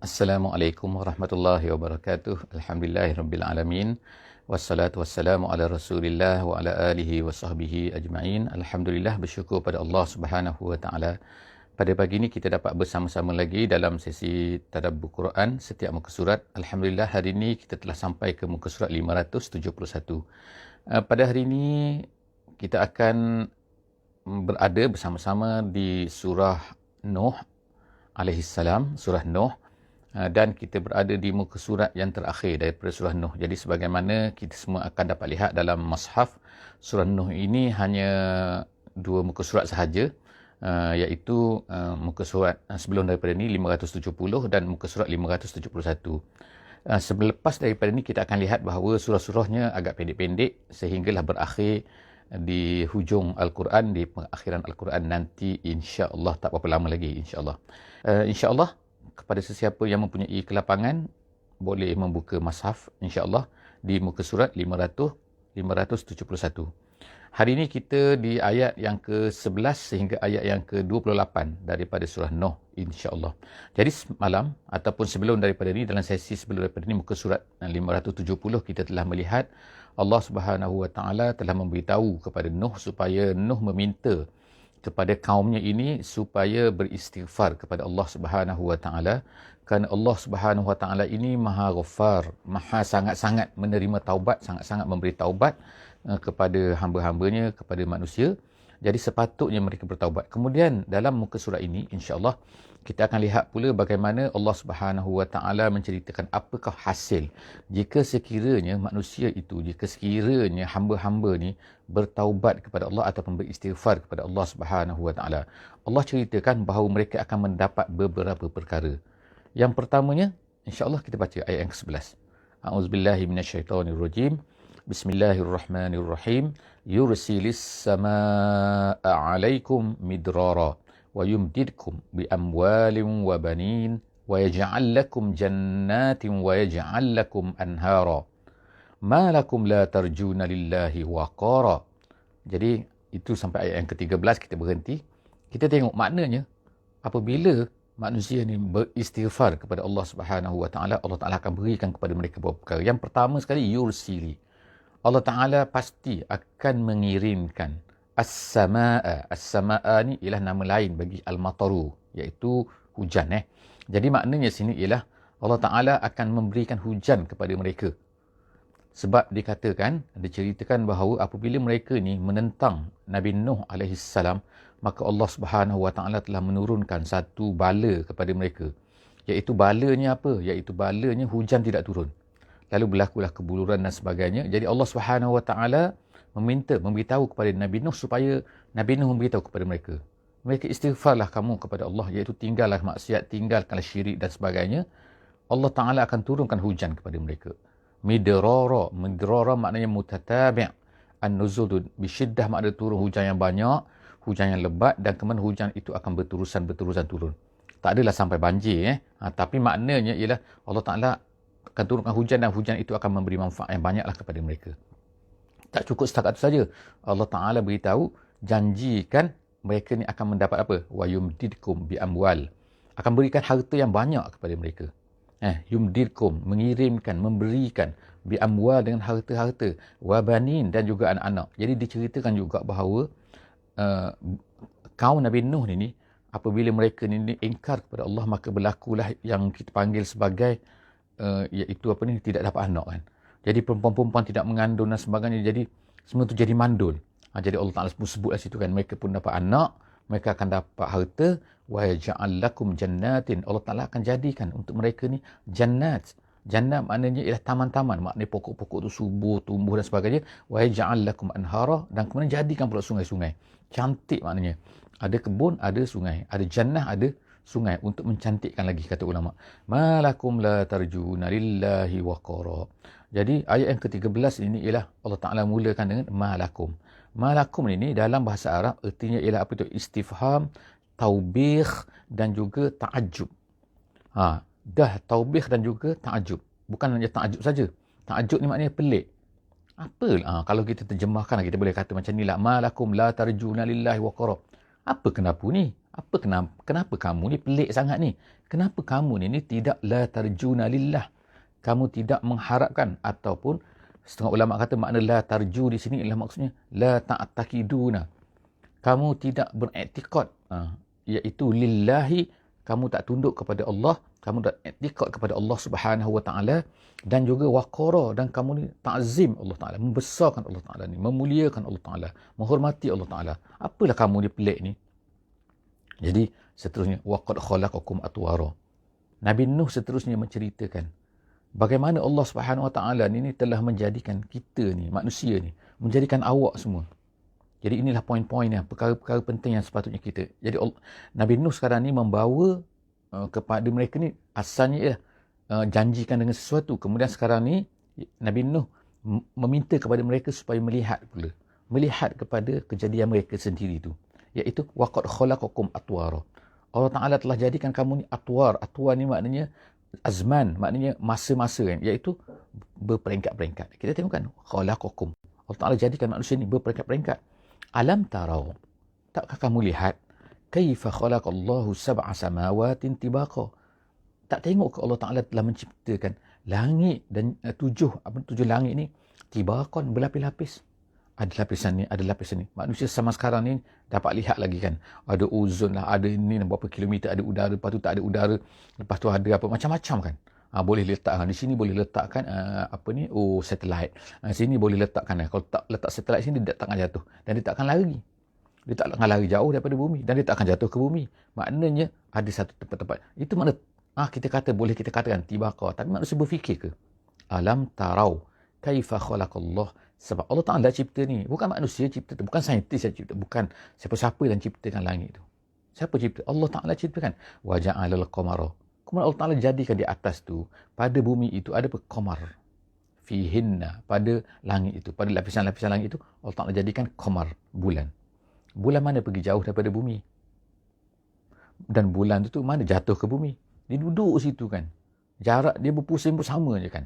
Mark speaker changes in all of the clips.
Speaker 1: Assalamualaikum warahmatullahi wabarakatuh. Alhamdulillahirabbil alamin. Wassalatu wassalamu ala Rasulillah wa ala alihi wa sahbihi ajma'in. Alhamdulillah, bersyukur pada Allah Subhanahu wa taala. Pada pagi ini kita dapat bersama-sama lagi dalam sesi tadabbur Quran setiap muka surat. Alhamdulillah, hari ini kita telah sampai ke muka surat 571. Pada hari ini kita akan berada bersama-sama di surah Nuh alaihi salam, surah Nuh. Dan kita berada di muka surat yang terakhir daripada surah Nuh. Jadi sebagaimana kita semua akan dapat lihat dalam mushaf, surah Nuh ini hanya 2 muka surat sahaja, iaitu muka surat sebelum daripada ini 570 dan muka surat 571. Selepas daripada ini kita akan lihat bahawa surah-surahnya agak pendek-pendek sehinggalah berakhir di hujung Al-Quran, di pengakhiran Al-Quran nanti, insya-Allah tak berapa lama lagi, insya-Allah. Insya-Allah kepada sesiapa yang mempunyai kelapangan boleh membuka mushaf insya-Allah di muka surat 571. Hari ini kita di ayat yang ke-11 sehingga ayat yang ke-28 daripada surah Nuh, insya-Allah. Jadi semalam ataupun sebelum daripada ini, dalam sesi sebelum daripada ini, muka surat 570, kita telah melihat Allah Subhanahu wa taala telah memberitahu kepada Nuh supaya Nuh meminta kepada kaumnya ini supaya beristighfar kepada Allah Subhanahu wa taala, kerana Allah Subhanahu wa taala ini Maha Ghaffar, Maha sangat-sangat menerima taubat, sangat-sangat memberi taubat kepada hamba-hambanya, kepada manusia. Jadi sepatutnya mereka bertaubat. Kemudian dalam muka surat ini insya-Allah kita akan lihat pula bagaimana Allah Subhanahu wa taala menceritakan apakah hasil jika sekiranya manusia itu, jika sekiranya hamba-hamba ni bertaubat kepada Allah ataupun beristighfar kepada Allah Subhanahu wa taala. Allah ceritakan bahawa mereka akan mendapat beberapa perkara. Yang pertamanya, insya-Allah kita baca ayat yang ke-11. A'udzubillahi minasyaitonirrajim. Bismillahirrahmanirrahim. Yursilis samaa'a 'alaikum midrara wa yumdidkum bi amwalin wa banin wa yaj'al lakum jannatin wa yaj'al lakum anhara. Ma lakum la tarjuna lillahi waqara. Jadi itu sampai ayat yang ke-13 kita berhenti. Kita tengok maknanya apabila manusia ni beristighfar kepada Allah Subhanahu wa taala, Allah Taala akan berikan kepada mereka beberapa perkara. Yang pertama sekali, yursili. Allah Taala pasti akan mengirimkan as-samaa. As-samaa ni ialah nama lain bagi al-mataru, iaitu hujan. Jadi maknanya sini ialah Allah Taala akan memberikan hujan kepada mereka. Sebab dikatakan, diceritakan bahawa apabila mereka ni menentang Nabi Nuh alaihi salam, maka Allah Subhanahu wa taala telah menurunkan satu bala kepada mereka. Iaitu balanya apa? Iaitu balanya hujan tidak turun. Lalu berlakulah kebuluran dan sebagainya. Jadi Allah Subhanahu wa taala memberitahu kepada Nabi Nuh supaya Nabi Nuh memberitahu kepada mereka. Mereka istighfarlah kamu kepada Allah, iaitu tinggallah maksiat, tinggalkanlah syirik dan sebagainya. Allah Taala akan turunkan hujan kepada mereka. Midrara, midrara maknanya mutatabi'. An-nuzul bisyiddah makna turun hujan yang banyak, hujan yang lebat, dan kemudian hujan itu akan berterusan turun. Tak adalah sampai banjir tapi maknanya ialah Allah Taala akan turunkan hujan dan hujan itu akan memberi manfaat yang banyaklah kepada mereka. Tak cukup setakat itu saja. Allah Taala beritahu, janjikan mereka ni akan mendapat apa? Wa yumdidkum bi amwal. Akan berikan harta yang banyak kepada mereka. Yumdidkum, mengirimkan, memberikan, bi amwal, dengan harta-harta, wa banin, dan juga anak-anak. Jadi diceritakan juga bahawa kaum Nabi Nuh ni apabila mereka ni ingkar kepada Allah, maka berlakulah yang kita panggil sebagai iaitu tidak dapat anak kan. Jadi perempuan-perempuan tidak mengandung dan sebagainya, jadi semua tu jadi mandul. Jadi Allah Taala sebutlah situ kan, mereka pun dapat anak, mereka akan dapat harta, wa yaj'al lakum jannatin. Allah Taala akan jadikan untuk mereka ni jannat. Jannat maknanya ialah taman-taman, maknanya pokok-pokok tu subur, tumbuh dan sebagainya. Wa yaj'al lakum anhara, dan kemudian jadikan pula sungai-sungai. Cantik maknanya. Ada kebun, ada sungai, ada jannah, ada sungai, untuk mencantikkan lagi, kata ulama. Malakum la tarjuna lillahi waqara. Jadi ayat yang ke-13 ini ialah Allah Taala mulakan dengan malakum. Malakum ini dalam bahasa Arab artinya ialah apa itu? Istifham, taubih, dan juga ta'ajub. Dah taubih dan juga ta'ajub. Bukan hanya ta'ajub saja. Ta'ajub ni maknanya pelik. Apa? Kalau kita terjemahkan, kita boleh kata macam ni lah. Malakum la tarjuna lillahi waqara. Apa kenapa ni? Kenapa kamu ni pelik sangat ni? Kenapa kamu ni tidak la tarjuna lillah? Kamu tidak mengharapkan, ataupun setengah ulama kata makna la tarju di sini ialah maksudnya la ta'taqiduna. Kamu tidak beriktikad, iaitu lillahi, kamu tak tunduk kepada Allah, kamu tak iktikad kepada Allah Subhanahu wa taala, dan juga waqara, dan kamu ni ta'zim Allah Taala, membesarkan Allah Taala ni, memuliakan Allah Taala, menghormati Allah Taala. Apalah kamu ni pelik ni? Jadi seterusnya waqad khalaqakum atwara. Nabi Nuh seterusnya menceritakan bagaimana Allah Subhanahu Wa Taala ni telah menjadikan kita ni, manusia ni, menjadikan awak semua. Jadi inilah poin-poin yang perkara-perkara penting yang sepatutnya kita. Jadi Nabi Nuh sekarang ni membawa kepada mereka ni, asalnya ialah janjikan dengan sesuatu. Kemudian sekarang ni Nabi Nuh meminta kepada mereka supaya melihat pula. Melihat kepada kejadian mereka sendiri tu. Iaitu waqad khalaqakum atwara. Allah Ta'ala telah jadikan kamu ni atwar. Atwar ni maknanya azman, maknanya masa-masa kan. Iaitu berperingkat-peringkat. Kita tengok kan, khalaqakum. Allah Ta'ala jadikan manusia ni berperingkat-peringkat. Alam tarau, takkah kamu lihat kaifa khalaqallahu sab'a samawatin tibaqa? Tak tengok ke Allah Ta'ala telah menciptakan langit dan tujuh langit ni tibaqan, berlapis-lapis. Ada lapisan ni, ada lapisan ni. Manusia sama sekarang ni dapat lihat lagi kan. Ada ozon lah, ada ni berapa kilometer, ada udara, lepas tu tak ada udara, lepas tu ada apa, macam-macam kan. Boleh letakkan, di sini boleh letakkan satelit. Sini boleh letakkan, kalau tak letak satelit sini, dia tak akan jatuh. Dan dia tak akan lari. Dia tak akan lari jauh daripada bumi. Dan dia tak akan jatuh ke bumi. Maknanya, ada satu tempat-tempat. Itu makna, boleh kita katakan, tibaqa. Tapi manusia berfikir ke? Alam tarau, kaifa khalaqallah. Sebab Allah Ta'ala cipta ni. Bukan manusia cipta tu. Bukan saintis yang cipta. Bukan siapa-siapa yang ciptakan langit tu. Siapa cipta? Allah Ta'ala ciptakan. Wa ja'alal qamara. Kemudian Allah Ta'ala jadikan di atas tu, pada bumi itu ada qamar. Fihinna, pada langit itu, pada lapisan-lapisan langit itu, Allah Ta'ala jadikan qamar, bulan. Bulan mana pergi jauh daripada bumi? Dan bulan tu mana jatuh ke bumi? Dia duduk situ kan. Jarak dia berpusing pun sama je kan.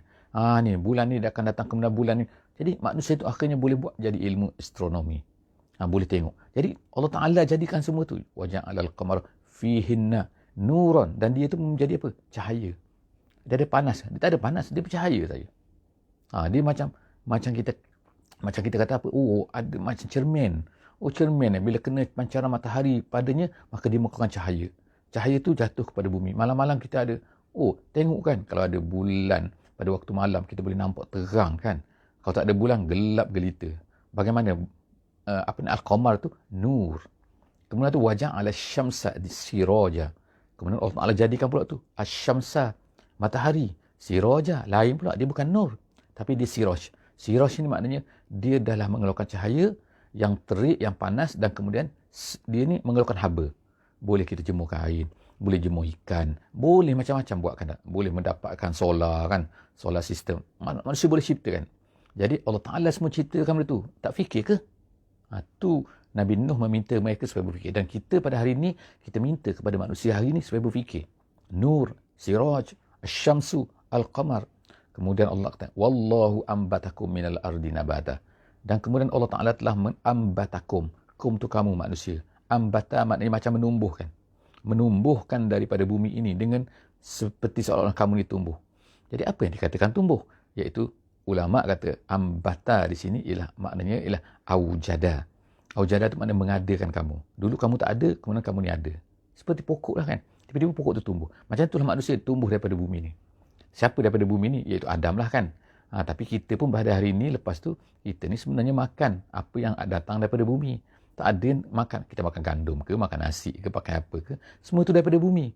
Speaker 1: Ni bulan ni dia akan datang kemudian bulan ni. Jadi manusia tu akhirnya boleh buat jadi ilmu astronomi. Boleh tengok. Jadi Allah Ta'ala jadikan semua tu. Wa ja'alal qamar fihinna nuran, dan dia tu menjadi apa? Cahaya. Dia ada panas. Dia tak ada panas, dia bercahaya saja. Dia macam kita kata apa? Ada macam cermin. Cermin bila kena pancaran matahari padanya, maka dia mengeluarkan cahaya. Cahaya tu jatuh kepada bumi. Malam-malam kita ada, tengok kan, kalau ada bulan pada waktu malam kita boleh nampak terang kan. Kalau tak ada bulan, gelap gelita. Bagaimana al-qamar tu? Nur. Kemudian tu wajah ala syamsa siraja. Kemudian Allah Ta'ala jadikan pula tu asyamsa, matahari. Siraja, lain pula, dia bukan nur, tapi dia siraj. Siraj ni maknanya dia dah mengeluarkan cahaya yang terik, yang panas, dan kemudian dia ni mengeluarkan haba. Boleh kita jemur kain, boleh jemur ikan, boleh macam-macam buatkan. Boleh mendapatkan solar kan, solar system. Manusia boleh ciptakan. Jadi Allah Ta'ala semua ciptakan benda tu. Tak fikir ke? Tu Nabi Nuh meminta mereka supaya berfikir. Dan kita pada hari ini, kita minta kepada manusia hari ini supaya berfikir. Nur, siraj, asyamsu, al-qamar. Kemudian Allah kata, Wallahu ambatakum minal ardi nabata. Dan kemudian Allah Ta'ala telah ambatakum. Kum tu kamu manusia. Ambata maknanya macam menumbuhkan. Menumbuhkan daripada bumi ini dengan seperti seolah-olah kamu ni tumbuh. Jadi apa yang dikatakan tumbuh? Iaitu ulama kata ambata di sini ialah maknanya ialah aujada. Aujada itu maknanya mengadakan kamu. Dulu kamu tak ada, kemudian kamu ni ada. Seperti pokok lah kan. Tiba-tiba pokok tu tumbuh. Macam itulah manusia tumbuh daripada bumi ni. Siapa daripada bumi ni? Iaitu Adam lah kan. Tapi kita pun pada hari ini, lepas tu, kita ni sebenarnya makan apa yang datang daripada bumi. Tak ada makan. Kita makan gandum ke, makan nasi ke, pakai apa ke. Semua tu daripada bumi.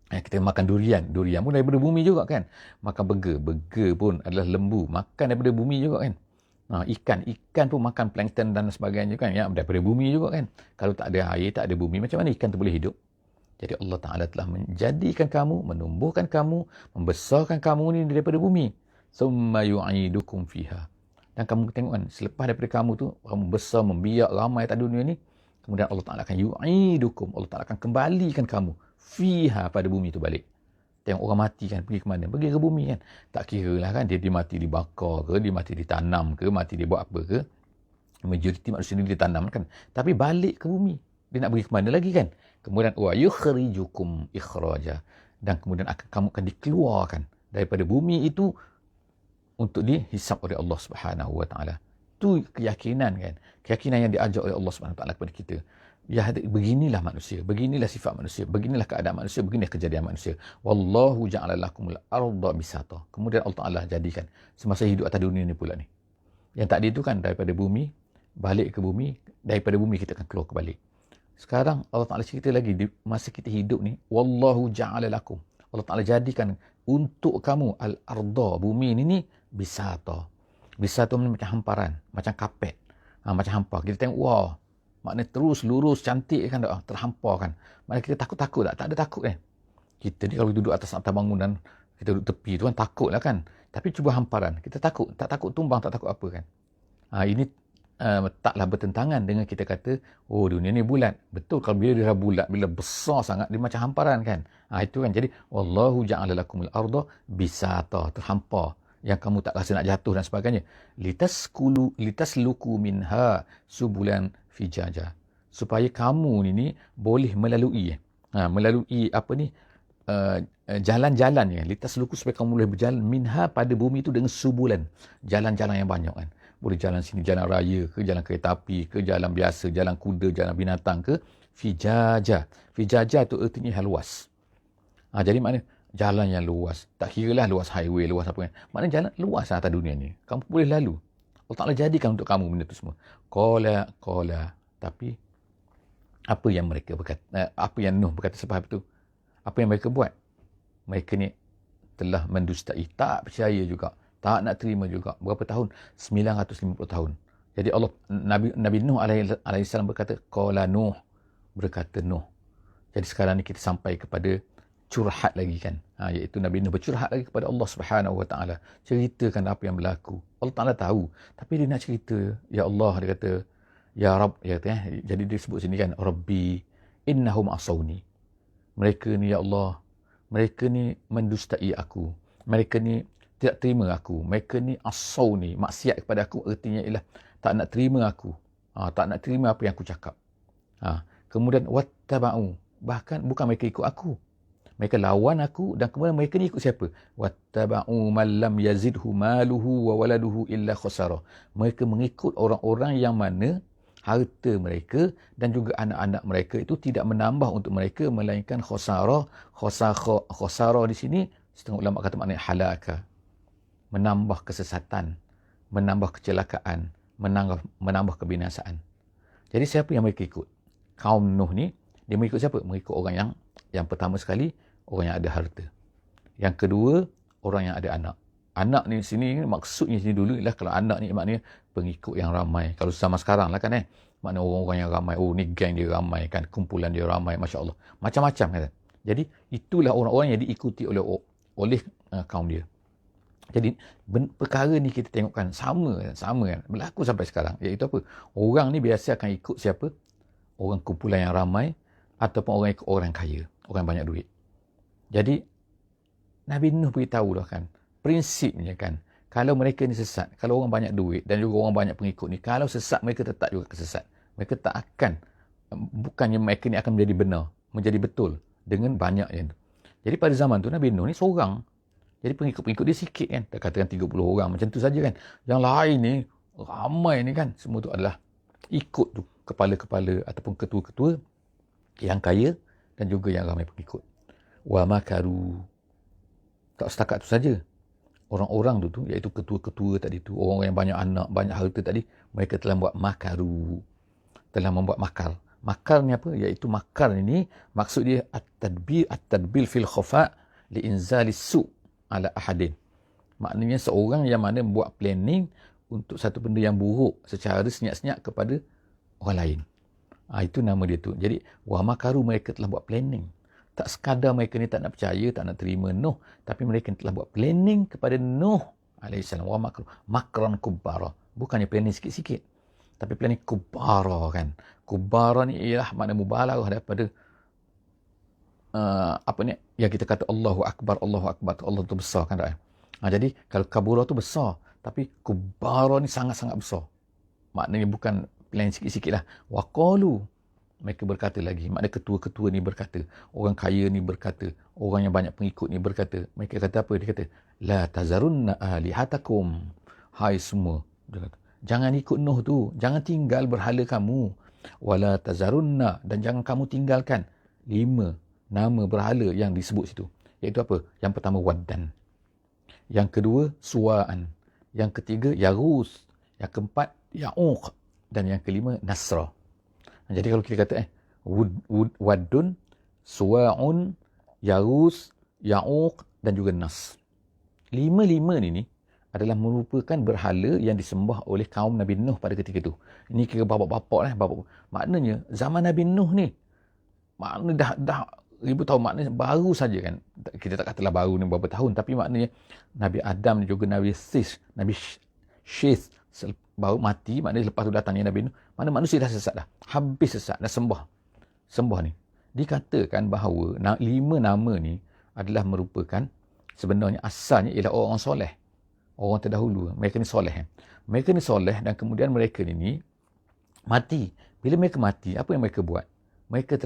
Speaker 1: Kita makan durian. Durian pun daripada bumi juga kan. Makan burger. Burger pun adalah lembu. Makan daripada bumi juga kan. Ikan pun makan plankton dan sebagainya kan, ya, daripada bumi juga kan. Kalau tak ada air, tak ada bumi, macam mana ikan tu boleh hidup? Jadi Allah Ta'ala telah menjadikan kamu, menumbuhkan kamu, membesarkan kamu ni daripada bumi. Summa yu'idukum fiha. Dan kamu tengok kan, selepas daripada kamu tu, kamu besar, membiak ramai atas dunia ni, kemudian Allah Ta'ala akan yu'idukum, Allah Ta'ala akan kembalikan kamu fiha, pada bumi tu balik. Tengok orang mati kan, pergi ke mana? Pergi ke bumi kan. Tak kira lah kan, dia mati dibakar ke, dia mati ditanam ke, mati dia buat apa ke. Majoriti manusia ni ditanam kan. Tapi balik ke bumi. Dia nak pergi ke mana lagi kan? Kemudian wa yukhrijukum ikhraja, dan kemudian kamu akan dikeluarkan daripada bumi itu untuk dihisap oleh Allah Subhanahu Wa Taala. Itu keyakinan kan. Keyakinan yang diajar oleh Allah Subhanahu Wa Taala kepada kita. Ya, beginilah manusia, beginilah sifat manusia, beginilah keadaan manusia, beginilah kejadian manusia. Wallahu ja'ala lakumul arda bisata. Kemudian Allah Taala jadikan semasa hidup atas dunia ni pula ni. Yang tadi itu kan daripada bumi balik ke bumi, daripada bumi kita akan keluar kembali. Sekarang Allah Taala cerita lagi di masa kita hidup ni, wallahu ja'ala lakum. Allah Taala jadikan untuk kamu al-arda, bumi ni bisata. Bisata ni macam hamparan, macam kapet. Macam hampa. Kita tengok, wah, maknanya terus lurus cantik kan, terhampar kan. Maknanya kita takut tak? Tak ada takut kan. Kita ni kalau duduk atas bangunan, kita duduk tepi tu kan takut lah kan. Tapi cuba hamparan, kita takut, tak takut tumbang, tak takut apa kan. Ini taklah bertentangan dengan kita kata, oh dunia ni bulat. Betul, kalau bila dia bulat, bila besar sangat, dia macam hamparan kan. Itu kan. Jadi wallahu ja'ala lakumul arda bisata, terhampar, yang kamu tak rasa nak jatuh dan sebagainya. Litasluku minha subulan fijaja, supaya kamu ni boleh melalui apa ni, jalan-jalan ya. Litasluku, supaya kamu boleh berjalan minha, pada bumi itu, dengan subulan, jalan-jalan yang banyak kan. Boleh jalan sini, jalan raya ke, jalan kereta api ke, jalan biasa, jalan kuda, jalan binatang ke, fijaja. Fijaja tu artinya yang luas. Jadi maknanya jalan yang luas. Tak kira lah luas highway, luas apa kan. Maknanya jalan luas atas dunia ni. Kamu boleh lalu. Allah Ta'ala jadikan untuk kamu benda tu semua. Qala. Tapi apa yang mereka berkata, apa yang Nuh berkata sebab itu? Apa yang mereka buat? Mereka ni telah mendustai, tak percaya juga, tak nak terima juga. Berapa tahun? 950 tahun. Jadi Allah, Nabi Nuh alaihissalam berkata, qala Nuh, berkata Nuh. Jadi sekarang ni kita sampai kepada curhat lagi kan, iaitu Nabi Nuh bercurhat lagi kepada Allah Subhanahu Wa Taala, ceritakan apa yang berlaku. Allah Taala tahu, tapi dia nak cerita. Ya Allah, dia kata, ya Rabb, dia kata, jadi dia sebut sini kan, Rabbi innahum asawni. Mereka ni ya Allah, mereka ni mendustai aku, mereka ni tidak terima aku, mereka ni asawni, maksiat kepada aku, artinya ialah tak nak terima aku, tak nak terima apa yang aku cakap. Kemudian wattaba'u, bahkan bukan mereka ikut aku, mereka lawan aku, dan kemudian mereka ni ikut siapa? Wattaba'u man lam yazidhu maluhu wa waladuhu illa khasara. Mereka mengikut orang-orang yang mana harta mereka dan juga anak-anak mereka itu tidak menambah untuk mereka, melainkan khasara. Khasara di sini setengah ulama kata maknanya halaka, menambah kesesatan, menambah kecelakaan, menambah kebinasaan. Jadi siapa yang mereka ikut? Kaum Nuh ni, dia mengikut siapa? Mengikut orang yang pertama sekali, orang yang ada harta. Yang kedua, orang yang ada anak. Anak ni sini, maksudnya sini dulu ialah kalau anak ni maknanya pengikut yang ramai. Kalau zaman sekarang lah kan maknanya orang-orang yang ramai. Oh, ni geng dia ramai kan, kumpulan dia ramai, Masya Allah. Macam-macam kan. Jadi itulah orang-orang yang diikuti oleh kaum dia. Jadi perkara ni kita tengokkan sama kan, berlaku sampai sekarang. Iaitu apa? Orang ni biasa akan ikut siapa? Orang kumpulan yang ramai, ataupun orang ikut orang kaya, orang banyak duit. Jadi Nabi Nuh beritahu dah kan, prinsipnya kan, kalau mereka ni sesat, kalau orang banyak duit dan juga orang banyak pengikut ni, kalau sesat, mereka tetap juga kesesat. Mereka tak akan, bukannya mereka ni akan menjadi benar, menjadi betul dengan banyak yang tu. Jadi pada zaman tu Nabi Nuh ni seorang. Jadi pengikut-pengikut dia sikit kan, tak katakan 30 orang macam tu saja kan. Yang lain ni ramai ni kan, semua tu adalah ikut tu kepala-kepala ataupun ketua-ketua yang kaya dan juga yang ramai pengikut. Wa makaru. Tak setakat tu saja. Orang-orang tu iaitu ketua-ketua tadi tu, orang yang banyak anak, banyak harta tadi, mereka telah buat makaru. Telah membuat makar. Makar ni apa? Iaitu makar ini maksud dia at-tadbil fil khafa li inzali su' ala ahadin. Maknanya seorang yang mana buat planning untuk satu benda yang buruk secara senyap-senyap kepada orang lain. Itu nama dia tu. Jadi wa makaru, mereka telah buat planning. Tak sekadar mereka ni tak nak percaya, tak nak terima Nuh, tapi mereka telah buat planning kepada Nuh alaihissalam. Wa makaru makran kubbara. Bukannya planning sikit-sikit, tapi planning kubbara kan. Kubbara ni ialah makna mubalaghah daripada apa ni yang kita kata Allahu Akbar, Allahu Akbar, Allah tu besar kan tak? Jadi kalau kabura tu besar, tapi kubbara ni sangat-sangat besar. Maknanya bukan plan sikit-sikit lah. Waqalu, Mereka berkata lagi, maknanya ketua-ketua ni berkata, orang kaya ni berkata, orang yang banyak pengikut ni berkata. Mereka kata apa? Dia kata, la tazarunna alihatakum. Hai semua, dia kata, jangan ikut Nuh tu, jangan tinggal berhala kamu. Wala tazarunna, dan jangan kamu tinggalkan 5 nama berhala yang disebut situ. Iaitu apa? Yang pertama Waddan, yang kedua Suwa'an, yang ketiga Yarus, yang keempat Ya'uq, dan yang kelima Nasra. Jadi kalau kita kata Waddun, Suwa'un, Yarus, Ya'uq dan juga Nas. 5 ni adalah merupakan berhala yang disembah oleh kaum Nabi Nuh pada ketika itu. Ini kira bapak-bapak bapak. Maknanya zaman Nabi Nuh ni, maknanya dah ribu tahun, maknanya baru saja kan. Kita tak katalah baru ni berapa tahun, tapi maknanya Nabi Adam dan juga Nabi Syith baru mati, maknanya lepas tu datangnya Nabi Nuh. Mana manusia dah sesat dah. Habis sesat, dah sembah ni. Dikatakan bahawa 5 nama ni adalah merupakan, sebenarnya asalnya ialah orang soleh. Orang terdahulu. Mereka ni soleh. Mereka ni soleh dan kemudian mereka ni mati. Bila mereka mati, apa yang mereka buat? Mereka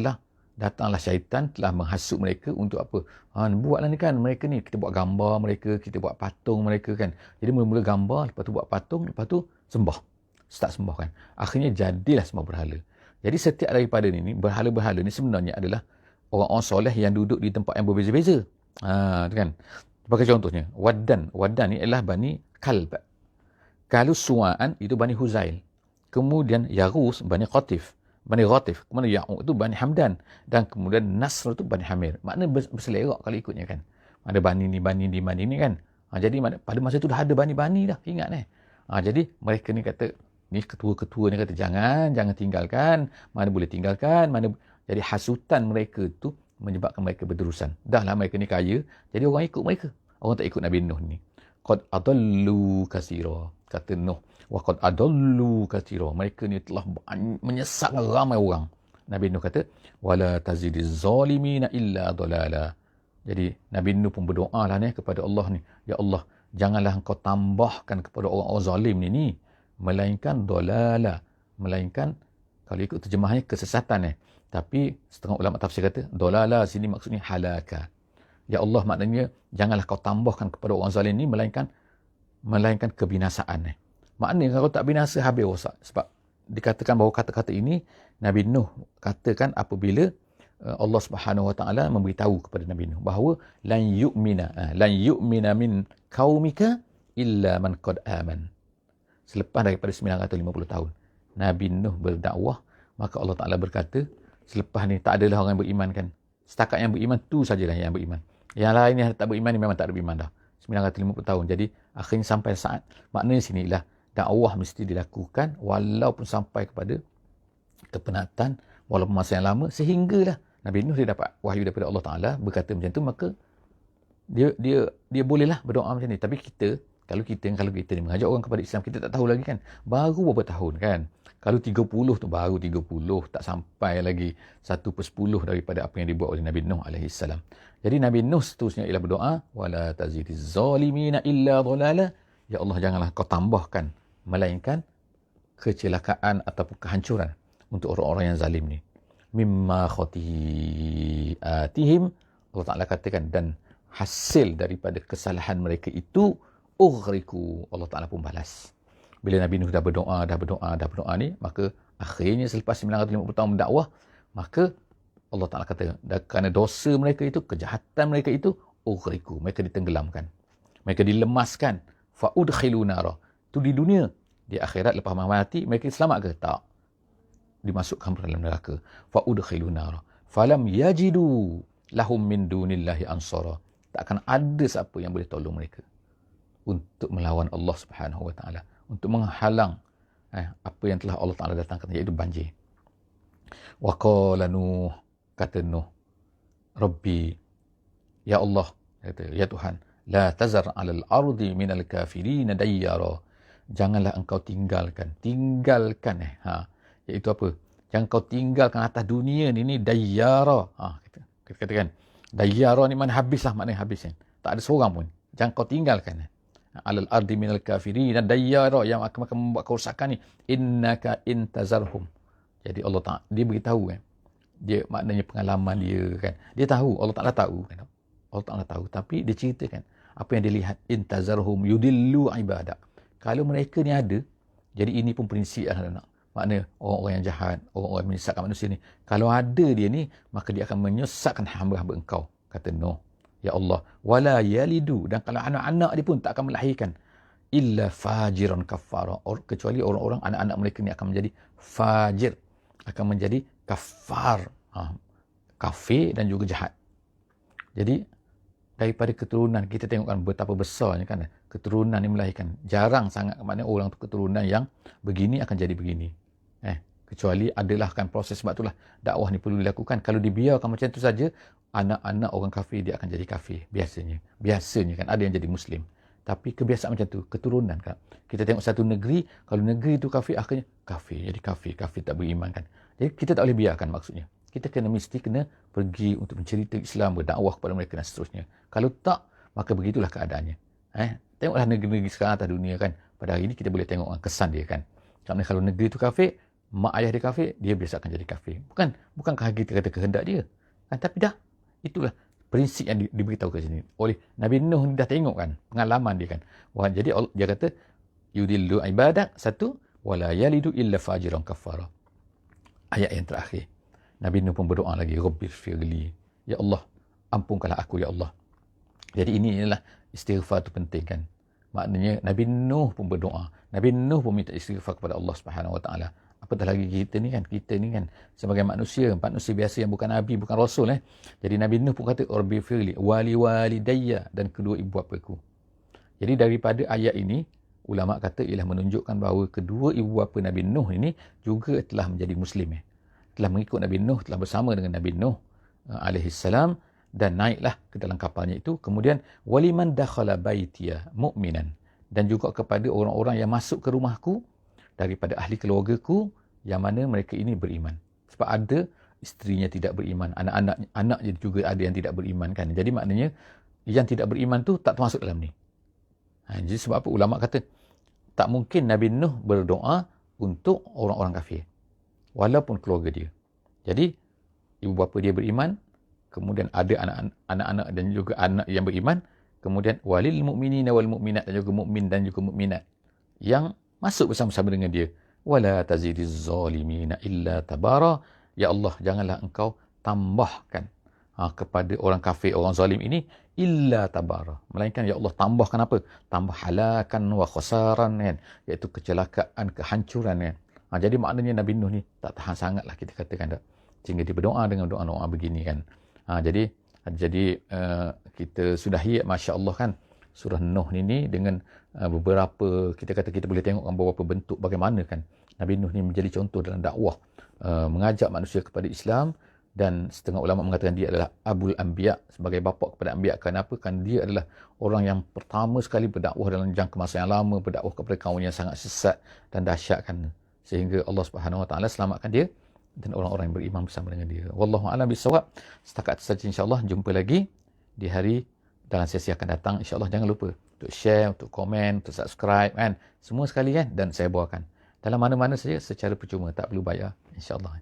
Speaker 1: datanglah syaitan, telah menghasut mereka untuk apa? Buatlah ni kan, mereka ni, kita buat gambar mereka, kita buat patung mereka kan. Jadi mula-mula gambar, lepas tu buat patung, lepas tu sembah. Start sembah kan. Akhirnya jadilah sembah berhala. Jadi setiap daripada ni, berhala-berhala ni sebenarnya adalah orang-orang soleh yang duduk di tempat yang berbeza-beza. Kan? Sebagai contohnya, Waddan ni adalah Bani Kalb. Kalau Suwa'an itu Bani Huzail. Kemudian Yarus Bani Ghatif. Kemudian Ya'uq itu Bani Hamdan. Dan kemudian Nasr itu Bani Hamir. Maknanya berselerak kalau ikutnya kan. Ada Bani ni kan. Jadi pada masa itu dah ada Bani dah. Ingat jadi mereka ni kata, ni ketua-ketua ni kata, jangan tinggalkan. Mana boleh tinggalkan. Jadi hasutan mereka tu menyebabkan mereka berterusan. Dahlah mereka ni kaya, jadi orang ikut mereka. Orang tak ikut Nabi Nuh ni. Qad adallu katsira, kata Nuh. Wa qad adallu katsira. Mereka ni telah menyesatkan ramai orang. Nabi Nuh kata, wala tazidiz zalimina illa dalala. Jadi Nabi Nuh pun berdoa lah ni kepada Allah ni. Ya Allah, janganlah engkau tambahkan kepada orang-orang zalim ni, melainkan dalala. Melainkan, kalau ikut terjemahannya, kesesatan Tapi setengah ulama tafsir kata, dalala sini maksudnya halaka. Ya Allah, maknanya janganlah kau tambahkan kepada orang zalim ni melainkan kebinasaan. Maknanya kalau tak binasa, habis rosak. Sebab dikatakan bahawa kata-kata ini Nabi Nuh katakan apabila Allah Subhanahu Wa Taala memberitahu kepada Nabi Nuh bahawa lan yu'mina min qaumika illa man qad aman. Selepas daripada 950 tahun Nabi Nuh berdakwah, maka Allah Taala berkata, selepas ni tak adalah orang yang beriman kan. Setakat yang beriman tu sajalah yang beriman. Yang lain yang tak beriman ni memang tak ada beriman dah. 950 tahun. Jadi akhirnya sampai saat, maknanya sinilah dakwah mesti dilakukan walaupun sampai kepada kepenatan, walaupun masa yang lama, sehinggalah Nabi Nuh dia dapat wahyu daripada Allah Taala berkata macam tu, maka dia bolehlah berdoa macam ni. Tapi kalau kita ni mengajak orang kepada Islam, kita tak tahu lagi kan, baru beberapa tahun kan. Kalau 30 tu baru 30, tak sampai lagi 1/10 daripada apa yang dibuat oleh Nabi Nuh AS. Jadi Nabi Nuh seterusnya ialah berdoa, wala tazidiz zalimina illa dhalala. Ya Allah, janganlah kau tambahkan melainkan kecelakaan ataupun kehancuran untuk orang-orang yang zalim ni. Mimma khati'atihim, Allah Ta'ala katakan, dan hasil daripada kesalahan mereka itu ughriku, Allah Ta'ala pun balas. Bila Nabi Nuh dah berdoa ni, maka akhirnya selepas 950 tahun berdakwah, maka Allah Ta'ala kata, kerana dosa mereka itu, kejahatan mereka itu, ughriku, mereka ditenggelamkan, mereka dilemaskan. Fa'udkhilu nara, itu di dunia. Di akhirat lepas mati, mereka selamat ke? Tak. Dimasukkan ke dalam neraka. Fa'udkhilu nara falam yajidu lahum min dunillahi ansara. Tak akan ada siapa yang boleh tolong mereka untuk melawan Allah Subhanahu Wa Taala, untuk menghalang apa yang telah Allah Taala datangkan, iaitu banjir. Wa qala Nuh, kata Nuh, Rabbi, ya Allah, kata, ya Tuhan, la tazar 'alal ardi minal kafirin dayyara. Janganlah engkau tinggalkan iaitu apa? Jangan kau tinggalkan atas dunia ni dayyara. Kita katakan dayyara ni mana habislah, maknanya habis kan. Tak ada seorang pun. Jangan kau tinggalkan. Alal ardi minal kafirin dayyara, yang akan membuat kerosakan ni. Innaka intazarhum. Jadi Allah Ta'ala, dia beritahu kan. Dia maknanya pengalaman dia kan. Dia tahu, Allah Ta'ala tahu kan. Allah Ta'ala tahu. Tapi dia ceritakan apa yang dia lihat. Intazarhum yudillu ibadak. Kalau mereka ni ada, jadi ini pun prinsip anak-anak. Maknanya orang-orang yang jahat, orang-orang yang menyesatkan manusia ni. Kalau ada dia ni, maka dia akan menyesatkan hamba-hamba engkau. Kata Nuh. Ya Allah. Wala yalidu. Dan kalau anak-anak dia pun tak akan melahirkan. Illa fajiran kafara. Kecuali orang-orang, anak-anak mereka ni akan menjadi fajir. Akan menjadi kafar. Kafir dan juga jahat. Jadi, daripada keturunan, kita tengokkan betapa besarnya kan. Keturunan yang melahirkan. Jarang sangat maknanya orang tu keturunan yang begini akan jadi begini. Kecuali adalah kan proses, sebab itulah dakwah ni perlu dilakukan. Kalau dibiarkan macam tu saja, anak-anak orang kafir dia akan jadi kafir. Biasanya kan ada yang jadi Muslim. Tapi kebiasaan macam tu, keturunan kan. Kita tengok satu negeri, kalau negeri tu kafir, akhirnya kafir. Jadi kafir tak beriman kan. Jadi kita tak boleh biarkan maksudnya. Kita mesti kena pergi untuk mencerita Islam, berdakwah kepada mereka dan seterusnya. Kalau tak, maka begitulah keadaannya. Tengoklah negeri-negeri sekarang atas dunia kan. Pada hari ini kita boleh tengok kesan dia kan. Kerana kalau negeri tu kafir, mak ayah dia kafir, dia biasa akan jadi kafir. Bukankah kita kata kehendak dia? Tapi dah, itulah prinsip yang diberitahu kat sini. Oleh Nabi Nuh ni dah tengok kan, pengalaman dia kan. Jadi dia kata, yudillu ibadak, satu, wala yalidu illa fajiran kafara. Ayat yang terakhir. Nabi Nuh pun berdoa lagi, Rabbir firli. Ya Allah, ampunkanlah aku ya Allah. Jadi ini adalah istighfar tu penting kan. Maknanya Nabi Nuh pun berdoa. Nabi Nuh pun minta istighfar kepada Allah Subhanahu Wa Taala. Apatah lagi kita ni kan sebagai manusia biasa yang bukan nabi, bukan rasul. Jadi Nabi Nuh pun kata Rabbi firli wali walidayya, dan kedua ibu bapaku. Jadi daripada ayat ini ulama kata ialah menunjukkan bahawa kedua ibu bapa Nabi Nuh ini juga telah menjadi muslim. Telah mengikut Nabi Nuh, telah bersama dengan Nabi Nuh alaihi salam, dan naiklah ke dalam kapalnya itu. Kemudian waliman dakhala baitiya mu'minan, dan juga kepada orang-orang yang masuk ke rumahku daripada ahli keluargaku yang mana mereka ini beriman. Sebab ada isterinya tidak beriman, anak-anak juga ada yang tidak beriman kan. Jadi maknanya yang tidak beriman tu tak termasuk dalam ni. Jadi sebab apa ulama kata tak mungkin Nabi Nuh berdoa untuk orang-orang kafir walaupun keluarga dia. Jadi ibu bapa dia beriman, kemudian ada anak-anak dan juga anak yang beriman, kemudian walil mu'minina wal mu'minat, dan juga mukmin dan juga mukminat yang masuk bersama-sama dengan dia. Wala tazidiz zalimina illa tabara. Ya Allah, janganlah engkau tambahkan kepada orang kafir, orang zalim ini illa tabara. Melainkan ya Allah tambahkan apa? Tambah halakan wa khasaran kan, iaitu kecelakaan, kehancuran kan. Jadi maknanya Nabi Nuh ni tak tahan sangatlah kita katakan tak. Sehingga dia berdoa dengan doa-doa begini kan. Jadi kita sudahi masya-Allah kan surah Nuh ini dengan beberapa, kita kata kita boleh tengok beberapa bentuk bagaimana kan Nabi Nuh ni menjadi contoh dalam dakwah, mengajak manusia kepada Islam. Dan setengah ulama mengatakan dia adalah Abul Anbiya, sebagai bapa kepada Anbiya. Kenapa? Kan dia adalah orang yang pertama sekali berdakwah dalam jangka masa yang lama, berdakwah kepada kaum yang sangat sesat dan dahsyat kan, sehingga Allah Subhanahu Wa Taala selamatkan dia dan orang-orang yang beriman bersama dengan dia. Wallahu a'lam bissawab. Setakat saja insya-Allah, jumpa lagi di hari dalam sesi akan datang insya-Allah. Jangan lupa untuk share, untuk komen, untuk subscribe kan, semua sekali kan, dan saya bawakan dalam mana-mana saja secara percuma, tak perlu bayar insya-Allah.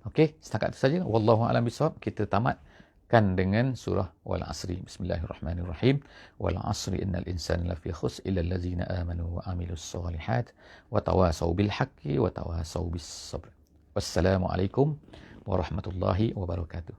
Speaker 1: Okey, setakat itu saja. Wallahu a'lam bissawab. Kita tamatkan dengan surah Wal Asri. Bismillahirrahmanirrahim. Wal Asri innal insana lafi khusr illa allazina amanu wa amilus solihat wa tawasaw bil haqqi wa tawasaw bis sabr. Wassalamualaikum warahmatullahi wabarakatuh.